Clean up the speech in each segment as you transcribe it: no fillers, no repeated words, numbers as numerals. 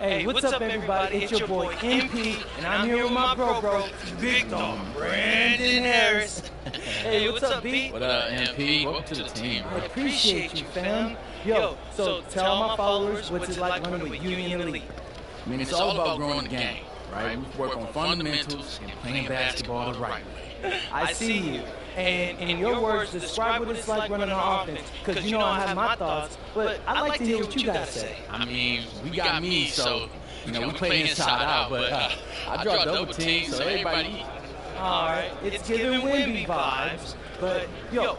Hey, what's up, everybody? It's your boy MP, and I'm here with my bro, Big Dog Brandon Harris. Hey, what's up, B? What up, MP? Welcome to the team. I appreciate you, fam. Yo, so tell my followers what's it like running with Union Elite. I mean, it's all about growing the game, right? We work on fundamentals and playing basketball the right way. I see you. And in your words, describe what it's like running our offense, because you know I have my thoughts, but I'd like to hear what you guys say. I mean, we got me, so, we play inside out, but I draw double teams, so everybody... Alright, it's giving Wimby vibes, but, yo,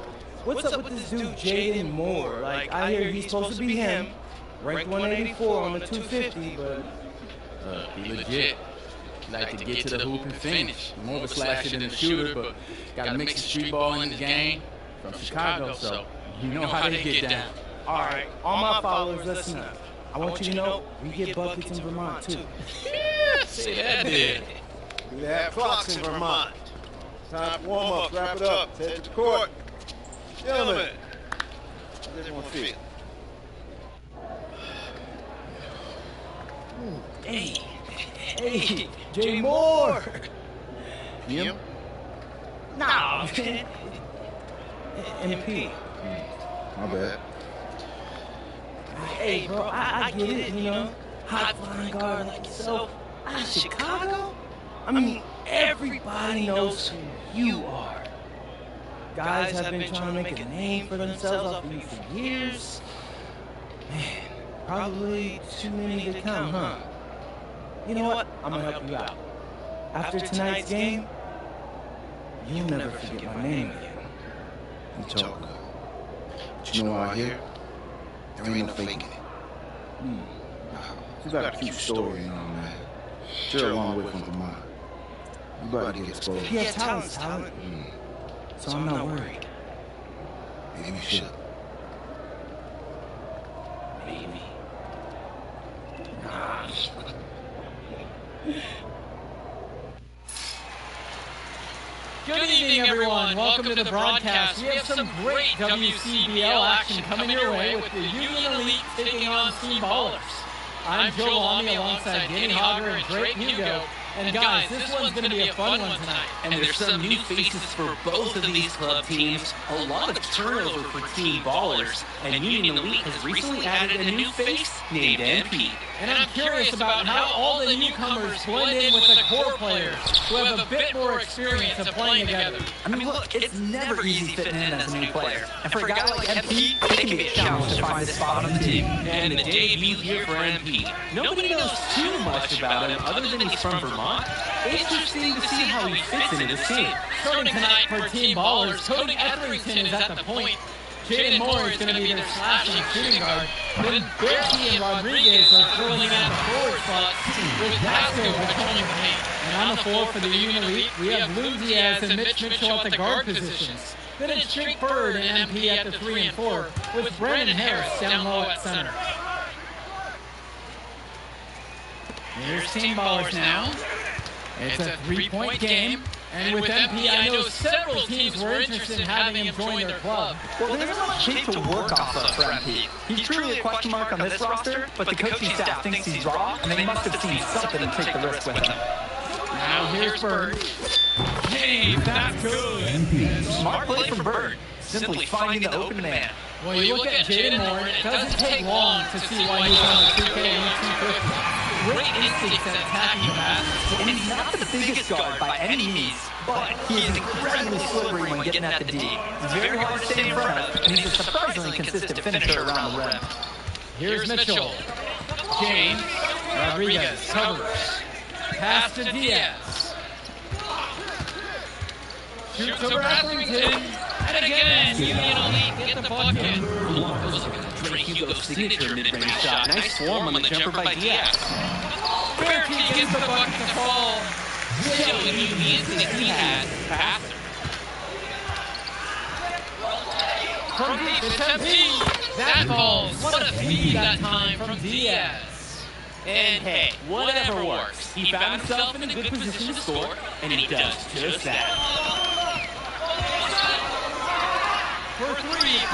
what's up with this dude Jaden Moore? Like, I hear he's supposed to be him, ranked 184 on the 250, but... He legit. Like to get to the hoop and finish. More of a slasher than a shooter, but got to mix the street ball in the game from Chicago, so you know how they get down. All right, all my followers, listen up. I want you to know we get buckets in Vermont, too. Say that, dude. We have clocks in Vermont. Time for warm-up. Wrap it up. Head to the court. Gentlemen, how's everyone feel? Hey, Jay Moore! Him? Nah, man. MP. My bad. Hey, bro, I get it, you know. Hot flying guard like yourself. Out of Chicago? I mean, everybody knows who you are. Guys have been trying to make a name for themselves off of you for years. Man, probably too many to count, huh? You know what? I'm gonna help you out. After tonight's game, you'll never forget my name again. You talk. But you know out here, there ain't no faking it. You got a cute story and all that. Sure, a long way from Vermont. You about to get exposed. Yeah, talent's talent. So I'm not worried. Maybe you should. Maybe. Nah. Good evening, everyone. Welcome to the broadcast. We have some great WCBL action coming your way with the Union Elite taking on Team Ballers. I'm Joe Lamy alongside Danny Hogger and Drake Hugo. And guys, this one's going to be a fun one tonight. And there's some new faces for both of these club teams. A lot of turnover for Team Ballers. And Union Elite has recently added a new face named MP. And I'm curious about how all the newcomers blend in with the core players who have a bit more experience of playing together. I mean, look, it's never easy fitting in as a new player. And for a guy like MP, it can be a challenge to find his spot on the team. And the debut here for MP. Nobody knows too much about him other than he's from Vermont. Interesting to see how he fits into this team. Starting tonight for Team Ballers, Cody Etherington is at the point. Jaden Moore is going to be their slashing shooting guard. Then Berkey and Rodriguez are filling out the forward spot with Pasco patrolling the paint. And on the floor for the Union Elite, we have Lou Diaz and Mitch Mitchell at the guard positions. Then it's Jake Bird and MP at the 3 and 4, with Brandon Harris down low at center. Here's Team Ballers now. It's a three-point game. And with MP, I know several teams were interested in having him join their club. Well, there's not much tape to work off of for MP. He's truly a question mark on this roster, but the coaching staff thinks he's raw, and they must have seen something to take the risk with him. Now here's Bird. Hey, that's good. Smart play from Bird, simply finding the open man. Well, you look at Jaden Moore, it doesn't take long to see why he's on the 2K and 250. Great instincts at attacking the basket. And he's not the biggest guard by any means, but he is incredibly slippery when getting at the D. He's very hard to stay in front of, and he's a surprisingly consistent finisher around the rim. Here's Mitchell. James. Rodriguez covers. Pass to Diaz. Shoots over Etherington. And again, Union Elite get the bucket. Those are Drake Hugo's signature mid-range shot. Nice form on the jumper by Diaz. Berkey gets the bucket to fall. Showing you the instinct he has. Passer. From deep, it's MP. That falls. What a feed that time from Diaz. And hey, whatever works. He found himself in a good position to score, and he does just that. For 3,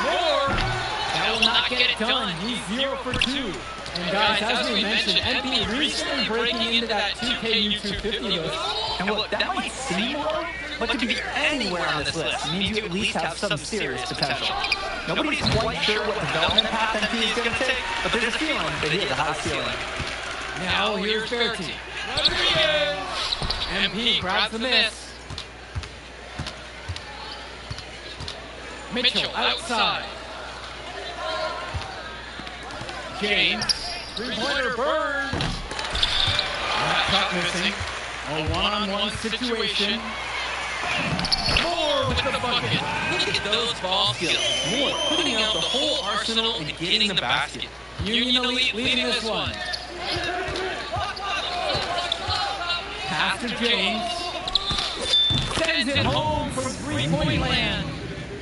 Moore. That will not get it done. He's 0 for 2. And guys, as we mentioned, MP recently breaking into that 2K U250 list. And look, that might seem low, but to be anywhere on this list means you at least have some serious potential. Nobody's quite sure what development path MP is going to take, but there's a feeling that he has a high ceiling. Now here's Bertie. Rodriguez! MP grabs the miss. Mitchell outside. James. Three-pointer burns. That shot missing. A one-on-one situation. Moore with the bucket. Look at those ball skills. Moore putting out the whole arsenal and getting the basket. Union Elite leading this one. Pass to James. Sends it home from three-point land.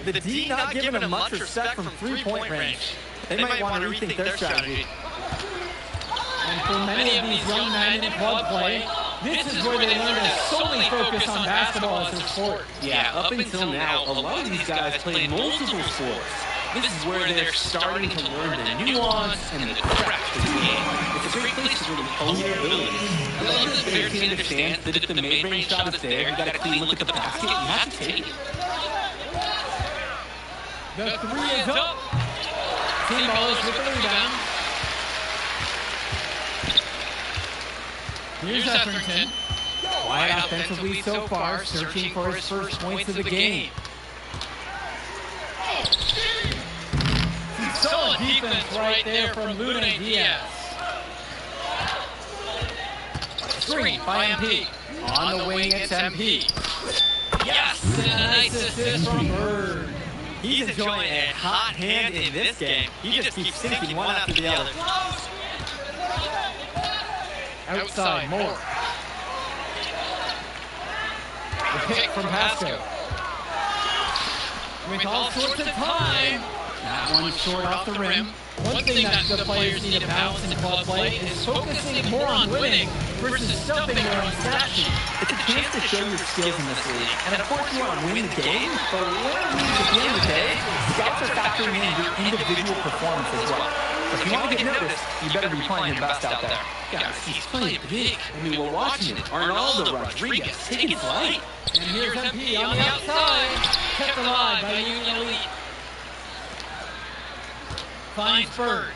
The D not giving them much respect from three-point range. They might want to rethink their strategy. And for many of these young men in club play, this is where they learn to solely focus on basketball as their sport. Yeah, up until now, a lot of these guys play multiple sports. This is where they're starting to learn the nuance and the craft of the game. It's a great place to really hone your abilities. I love that their team understands that if the mid-range shot is there, you got a clean look at the basket, you have to take it. The three is up. Team ballers with the rebound. Here's Etherington. Quiet offensively so far, searching for his first points of the game. Solid defense right there from Luna Diaz. Screen by MP. On the wing, it's MP. Yes! And a nice assist from Bird. He's enjoying a hot hand in this game. He just keeps sinking one after the other. Outside, Moore. The pick from Pasco. With all sorts of time. That one short off the rim. One thing that the players need to balance in club play is focusing more on winning versus stuffing their own stat sheet. It's a chance to show your skills in this league. And of course you want to win the game, but at the end of the day, scouts are factoring in your individual performance as well. So if you want to get noticed, you better be playing your best out there. Guys, he's playing big. I mean, we're watching it. Arnaldo Rodriguez taking flight. And here's MP on the outside. Kept alive by Union Elite. Finds Bird.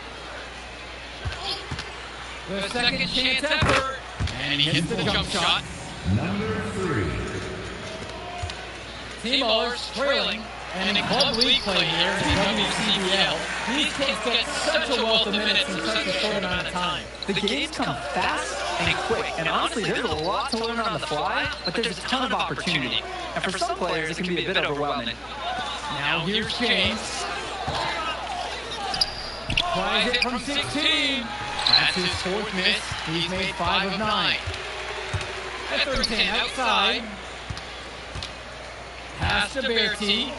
The second chance effort. And he hits the jump shot. Number 3. Team ballers trailing. And in club league play here in WCBL, these kids get such a wealth of minutes in such a short amount of time. The games come fast and quick, and honestly, there's a lot to learn on the fly, but there's a ton of opportunity. And for some players, it can be a bit overwhelming. Now here's James. Tries it from 16. That's his fourth miss. He's made 5 of 9. Etherington outside. Pass to Bertie.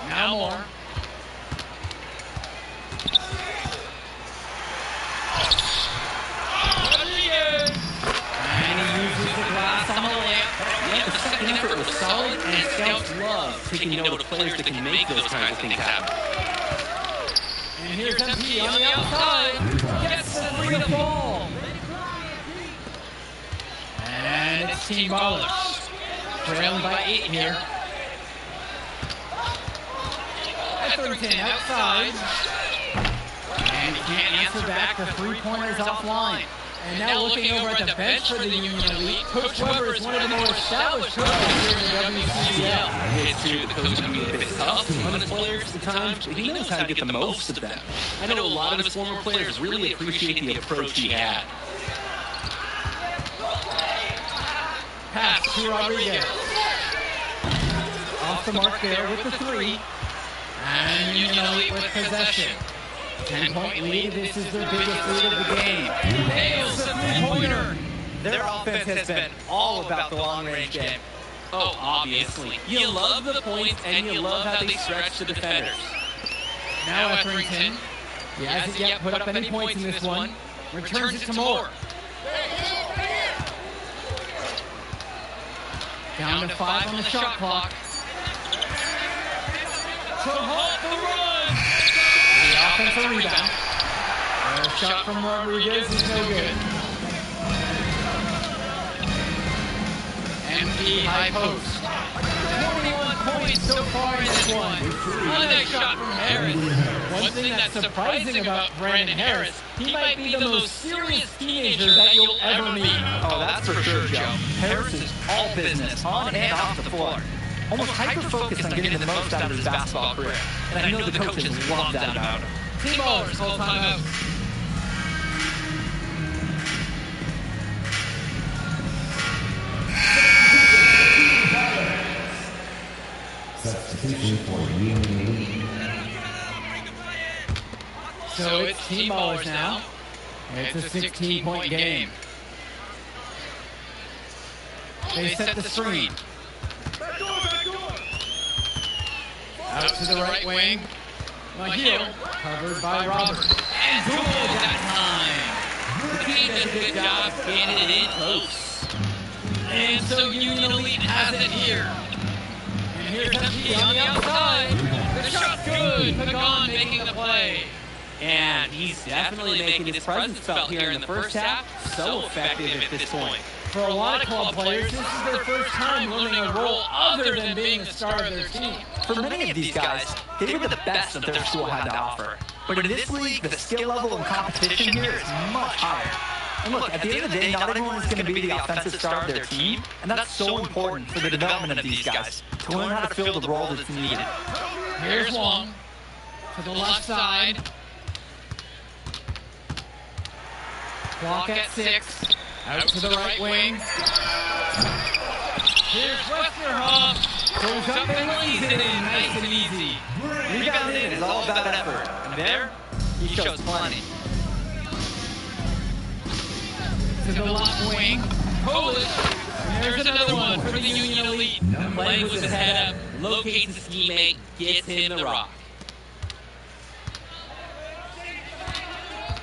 Now Moore. Rodriguez. And he uses the glass on the lamp. Yeah, the second effort was solid, and scouts love taking note of players that can make those kinds of things happen. And here's MP on the outside. Gets the free to fall. And it's Team Ballers. Trailing by 8 here. Etherington outside. And he can't answer back. The three-pointer's offline. And now looking over at the bench for the Union Elite, Coach Weber is one of the more established coaches here in the WCBL. It's true, the coach can be a bit tough on his players at times, but he knows how to get the most of them. I know a lot of his former players really appreciate the approach he had. Pass to Rodriguez. Off the mark there with the 3. And Union Elite with possession. 10-point lead. This is their biggest lead of the game. Nails the three-pointer. Their offense has been all about the long-range game. Oh, obviously. You love the points, and you love how they stretch the defenders. Now Etherington. He hasn't yet put up any points in this one. Returns it to Moore. Down to 5 on the shot clock. To halt the run. The offensive rebound. A shot from Rodriguez is no good. MP high post. 21 points so far in this one. Another shot from Harris. One thing that's surprising about Brandon Harris, he might be the most serious teenager that you'll ever meet. Oh, that's for sure, Joe. Harris is all business, on and off the floor. Almost hyper-focused on getting the most out of his basketball career. And I know the coaches love that about him. Team ballers call timeout. Substitution for Union. So it's team ballers now. It's a 16-point game. They set the screen. Out to the right wing. Mahil, covered by Robert. And good that time. The team does a good job getting it in close. And so Union Elite has it here. And here's MP on the outside. The shot's good. Pagan making the play. And he's definitely making his presence felt here in the first half. So effective at this point. For a lot of club players, this is their first time learning a role other than being the star of their team. For many of these guys, they were the best that their school had to offer. But in this league, the skill level and competition here is much higher. And look, at the end of the day, not everyone is going to be the offensive star of their team, and that's so important for the development of these guys, to learn how to fill the role that's needed. Here's Wong to the left side. Clock at 6. Out to the right wing. Here's Westerhoff. Goes up and lays it in nice and easy. Rebounding is all about effort, and there, he shows plenty. To the left wing. Polish. There's another one for the Union Elite. Playing with his head up, locates his teammate, gets him the rock.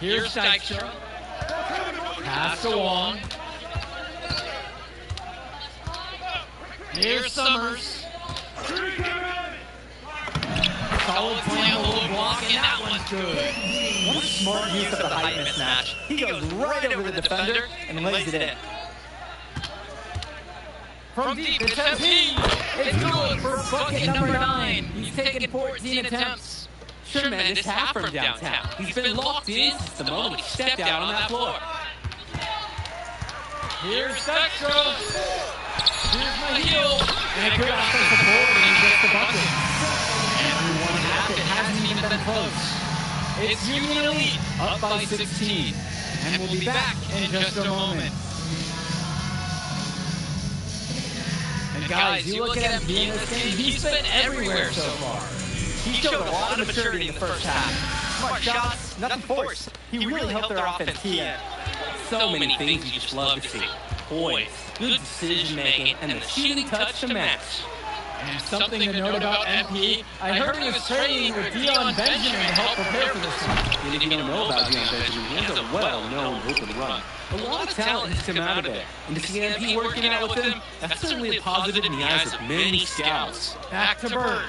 Here's Dykstra. Pass to Wong. Here's Summers. Solid play on the low block, and that one's good. What a smart use of the height mismatch. He goes right over the defender and lays it in. From deep, it's MP. It's good for bucket number 9. He's taken 14 attempts. Tremendous half from downtown. He's been locked in since the moment he stepped out on that floor. Here's Dykstra. Here's Mahil. And a good offensive board, and he gets the bucket. And one half, it hasn't even been close. It's Union Elite up by 16. And we'll be back in just a moment. And guys, you look at MP in this game, he's been everywhere so far. He showed a lot of maturity in the first half. Smart shots, nothing forced. He really helped their offense tee in. So many things you just love to see. Poise, good decision making, and the shooting touch to match. And something to note about MP, I heard he was training with Dion Benjamin to help prepare for this one. And if you don't know about Dion Benjamin, he has a well-known open run. A lot of talent has come out of it. And to see MP working out with him, that's certainly a positive in the eyes of many scouts. Back to Bird.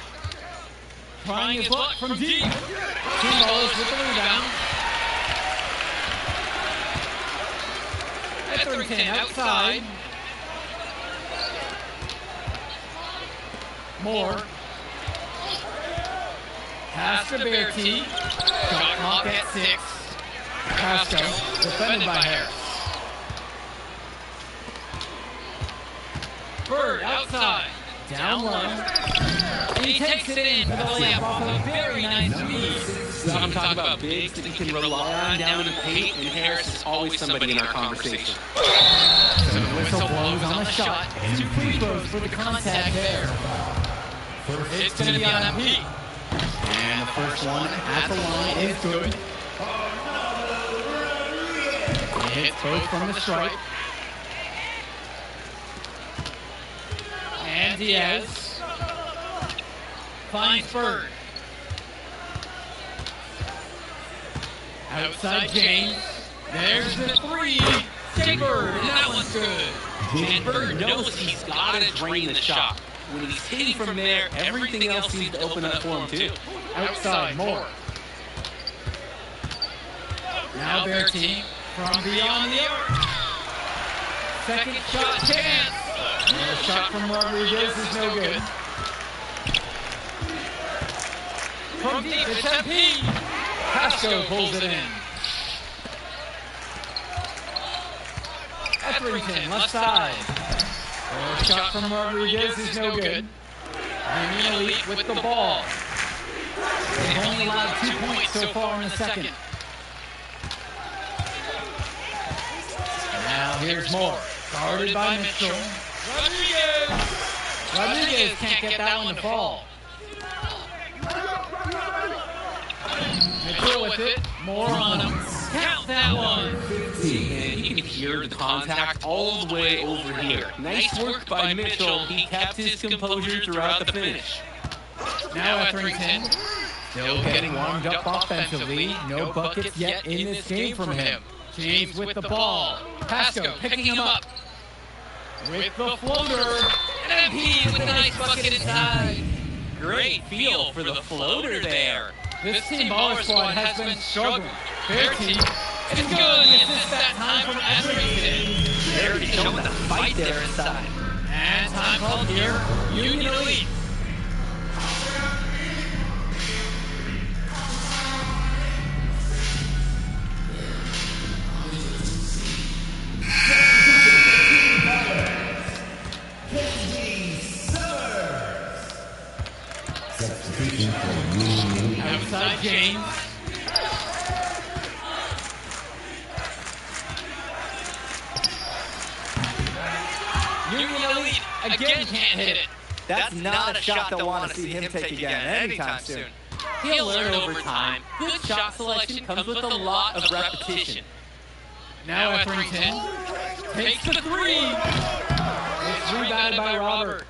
Trying his luck from deep. Team ballers with the rebound. Etherington outside. Moore. Pass to Bertie. Shot clock at 6. Pasco, defended by Harris. Bird outside. Down low. He takes it in for the layup off a very nice read. So I'm talking about bigs that we can rely on down in the paint, and Harris is always somebody in our conversation. So the whistle blows on the shot. 2 free throws for the contact there. It's going to be on MP. And the first one at the line is good. He hits both from the stripe. And Diaz finds Bird. Outside James. There's the 3. Take Bird, and that one's good. And Bird knows he's got to drain the shot. When he's hitting from there, everything else seems to open up for him too. Outside Moore. Now Bear team from beyond the arc. Second shot chance. And a shot from Rodriguez is no good. From deep, it's MP. Pasco pulls it in. Etherington, left side. A shot from Rodriguez is no good. Union Elite with the ball. They've only allowed 2 points so far in the second. Now here's more. Guarded by Mitchell. Rodriguez can't get that one to fall. Mitchell with it. More on him. Count that one. And you can hear the contact all the way over here. Nice work by Mitchell. He kept his composure throughout the finish. Now Etherington. Still getting warmed up offensively. No buckets yet in this game from him. James with the ball. Pasco picking him up. With the floater. And MP with a nice bucket inside. Great feel for the floater there. This team baller squad has been struggling. Their team is good. Assist that time from Etherington. They're showing the fight there inside. And time called here. Union Elite. Outside James. Union Elite again can't hit it. That's not a shot they'll want to see him take again anytime soon. He'll learn over time. Good shot selection comes with a lot of repetition. Now Etherington takes the three. It's rebounded by Robert.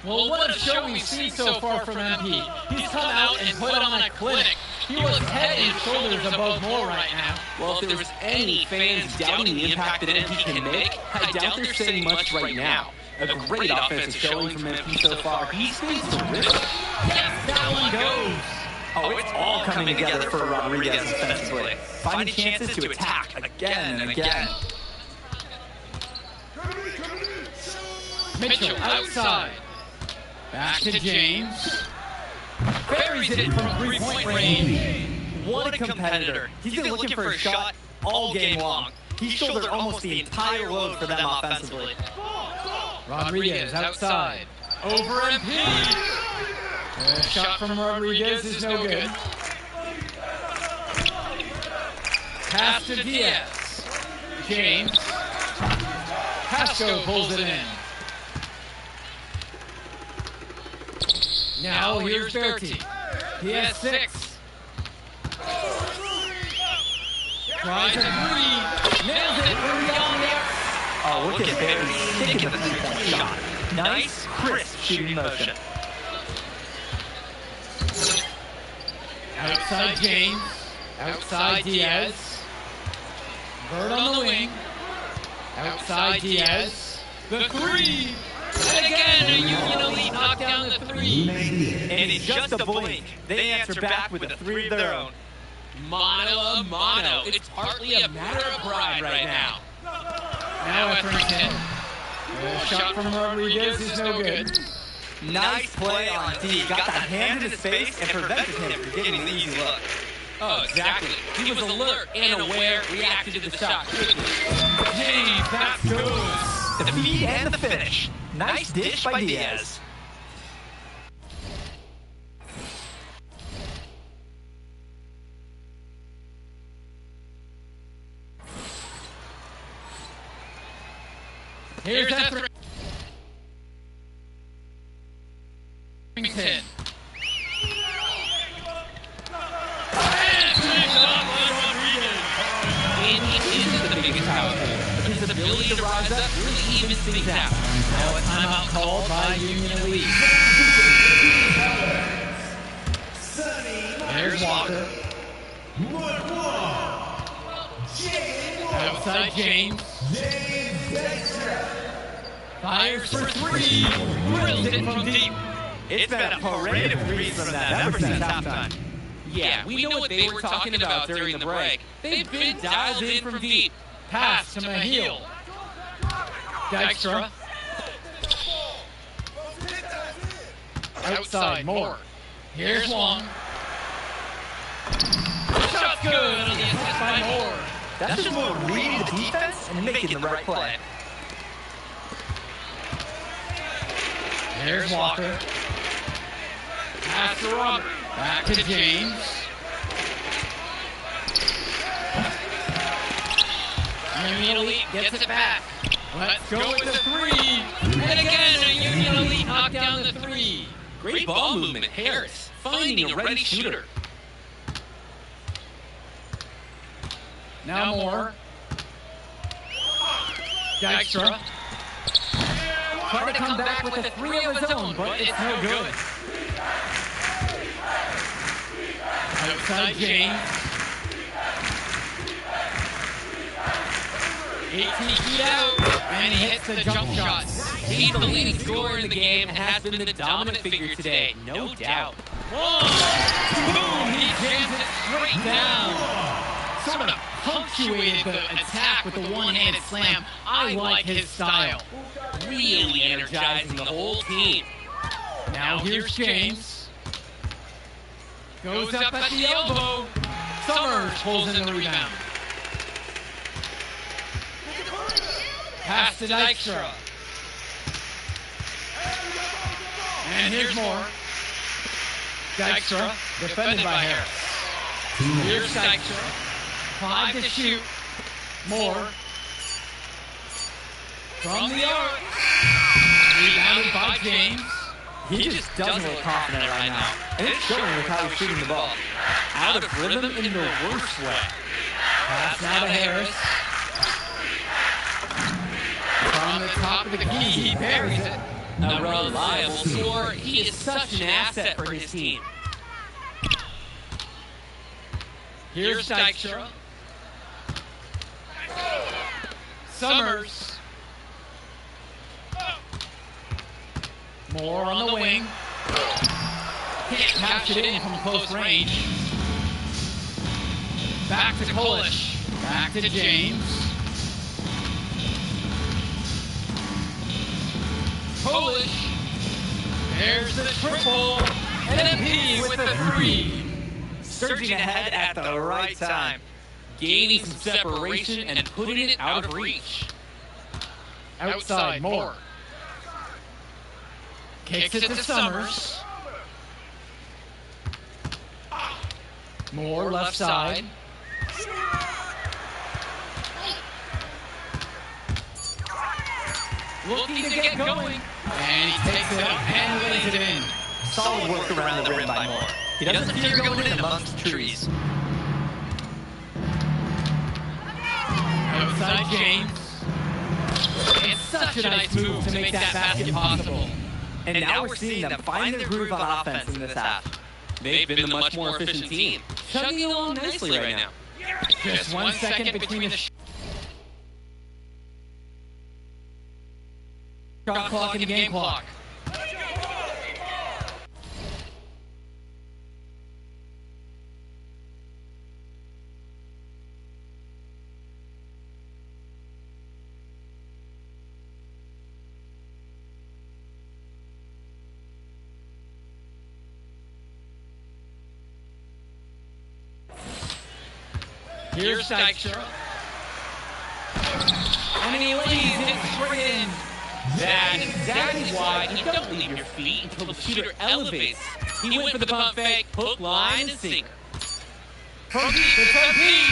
Well, what a show we've seen so far from MP. He's come out and put on a clinic. He was head and shoulders above Moore right now. Well, if there was any fans doubting the impact that MP can make, I doubt they're saying much right now. A great offensive showing from MP so far. He's been terrific. Yes, that one goes. Oh, it's all coming together for Rodriguez offensively. Finding chances to attack again and again. Mitchell outside. Back to James. Buries it from three-point range. What a competitor. He's been looking for a shot all game long. He shouldered almost the entire load for them offensively. Rodriguez outside. Over MP. A shot from Rodriguez is no good. Pass to Diaz. James. Pasco pulls it in. Now here's Bertie. He has 6. Tries a three. Nails it from beyond there. Oh, look at Barry taking the three-point shot. Nice, crisp shooting motion. Outside James. Outside Diaz. Bird on the wing. Outside Diaz. The three. And again, a Union Elite knocked down the three. And in just a blink, they answer back with a three of their own. Mano a mano. It's partly a matter of pride right now. Now Etherington. A shot from Rodriguez is no good. Nice play on D. Got that hand in his face and prevented him from getting the easy look. Oh, exactly. He was alert and aware, reacted to the shot quickly. James, that's good. The feed and the finish. Nice dish by Diaz. Here's Etherington. His ability to rise up really evens things out. Now a timeout called by Union Elite. There's Walker. Outside James. Fires for three. Drills it from deep. It's been a parade of threes from them ever since halftime. Yeah, we know what they were talking about during the break. They've been dialed in from deep. Pass to Mahil. Dykstra. Outside, Moore. Here's Long. Shot's good on the assist by Moore. That's just Moore reading the defense and making the right play. Here's Walker. Pass to Robert. Back to James. Union Elite gets it back. Let's go with the three. And again, a Union Elite knocked down the three. Great ball movement, Harris, finding a ready shooter. Now Moore. Dykstra. Trying to come back with a three of his own, but it's no good. Outside James. 18 feet out, and he hits the jump shot. He's the leading scorer in the game and has been the dominant figure today, no doubt. Boom! He jams it straight down. Sort of punctuated the attack with the one-handed slam. I like his style. Really energizing the whole team. Now here's James. Goes up at the elbow. Summers pulls in the rebound. Pass to Dykstra. And here's Moore. Dykstra, defended by Harris. Here's Dykstra. 5 to shoot. Moore. From the arc. Rebounded by James. He just doesn't look confident right now. And it's showing with how he's shooting the ball. Out of rhythm in the worst way. Pass now to Harris. From the top of the key, he buries it. A reliable scorer, he is such an asset for his team. Here's Dykstra. Summers. Moore on the wing. Can't catch it in from close range. Back to Polish. Back to James. Polish. There's the triple. And MP with the three. Surging ahead at the right time. Gaining some separation and putting it out of reach. Outside, Moore. Kicks it to Summers. Moore left side. Looking to get going. And he takes it up and lays it in. Solid work around the rim by Moore. He doesn't fear going in amongst the trees. Outside James. It's such a nice move to make that basket possible. And now we're seeing them find their groove on offense in this half. They've been the much more efficient team, chugging along nicely right now. Just 1 second between the shot clock and the game clock. Here's Dykstra. And he lays it straight in. That's exactly why you don't leave your feet until the shooter elevates. He went for the pump fake, hook, line, and sinker. From deep, it's MP.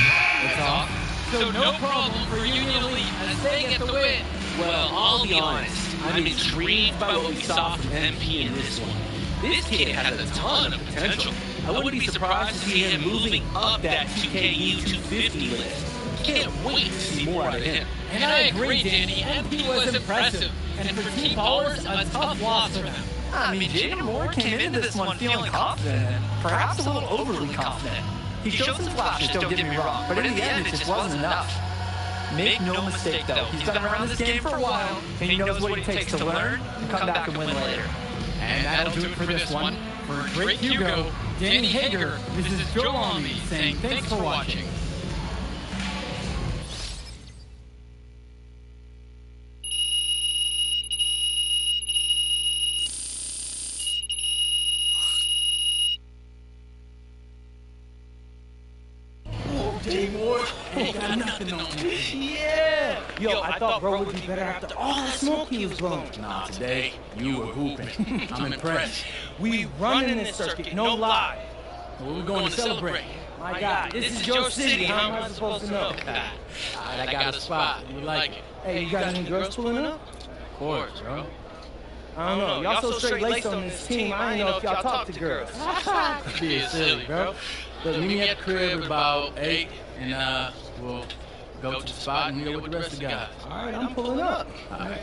It's off. So no problem for Union Elite as they get the win. Well, I'll be honest. I'm intrigued by what we saw from MP in this one. This kid has a ton of potential. I wouldn't be surprised to see him moving up that 2KU 250 list. Can't wait to see more out of him. And I agree, Danny. MP was impressive. And for Team Ballers, a tough loss for them. I mean, Jaden Moore came into this one feeling confident and perhaps a little overly confident. He showed some flashes, don't get me wrong, but in the end, it just wasn't enough. Make no mistake, though, he's been around this game for a while, and he knows what it takes to learn and come back and win later. And that'll do it for this one. For Drake Hugo, Danny Hager, this is Joe Lamy saying thanks for watching. sleeping on me. Yeah. Yo, I thought bro would be better after all that smoke he was blowing. Nah, today, you were hooping. I'm impressed. We running this circuit, no lie. Well, we're going to celebrate. My God, this is your city. How am I supposed to know? All right, I got a spot. You like it? Hey, you got any girls pulling up? Of course, bro. I don't know. Y'all so straight laced on this team. I ain't know if y'all talk to girls. Being silly, bro. Look, meet me at the crib about 8, and we'll go to the spot and meet up with the rest of the guys. All right, I'm pulling up. All right.